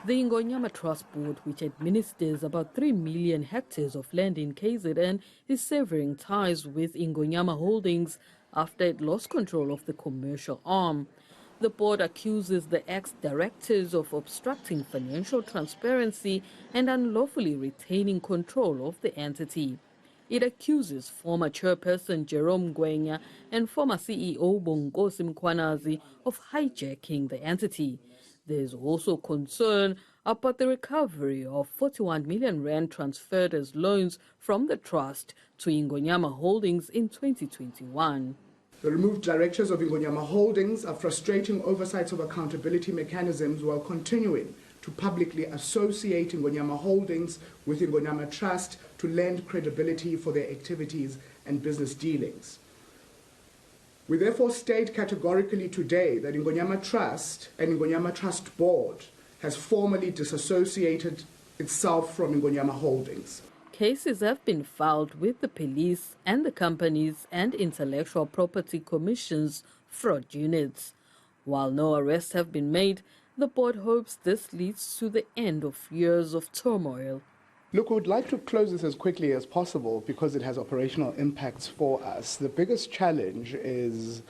The Ingonyama Trust Board, which administers about 3 million hectares of land in KZN, is severing ties with Ingonyama Holdings after it lost control of the commercial arm. The board accuses the ex-directors of obstructing financial transparency and unlawfully retaining control of the entity. It accuses former chairperson Jerome Ngwenya and former CEO Bonkosi Mkhwanazi of hijacking the entity. There is also concern about the recovery of 41 million rand transferred as loans from the trust to Ingonyama Holdings in 2021. The removed directors of Ingonyama Holdings are frustrating oversights of accountability mechanisms while continuing to publicly associate Ingonyama Holdings with Ingonyama Trust to lend credibility for their activities and business dealings. We therefore state categorically today that Ingonyama Trust and Ingonyama Trust Board has formally disassociated itself from Ingonyama Holdings. Cases have been filed with the police and the Companies and Intellectual Property Commission's fraud units. While no arrests have been made, the board hopes this leads to the end of years of turmoil. Look, we would like to close this as quickly as possible because it has operational impacts for us. The biggest challenge is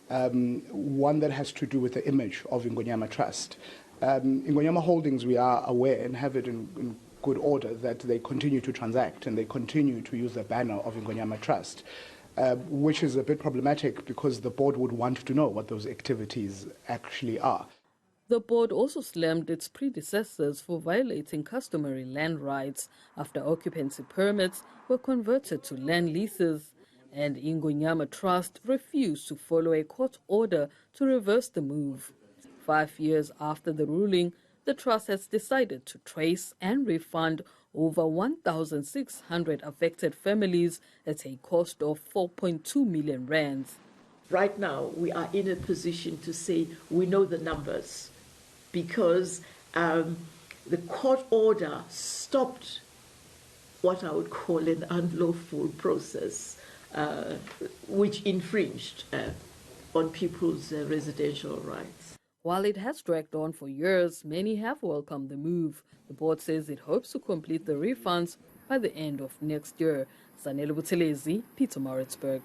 one that has to do with the image of Ingonyama Trust. Ingonyama Holdings, we are aware and have it in good order that they continue to transact and they continue to use the banner of Ingonyama Trust, which is a bit problematic because the board would want to know what those activities actually are. The board also slammed its predecessors for violating customary land rights after occupancy permits were converted to land leases, and Ingonyama Trust refused to follow a court order to reverse the move. 5 years after the ruling, the trust has decided to trace and refund over 1,600 affected families at a cost of 4.2 million rands. Right now, we are in a position to say we know the numbers, because the court order stopped what I would call an unlawful process, which infringed on people's residential rights. While it has dragged on for years, many have welcomed the move. The board says it hopes to complete the refunds by the end of next year. Zanele Buthelezi, Pietermaritzburg.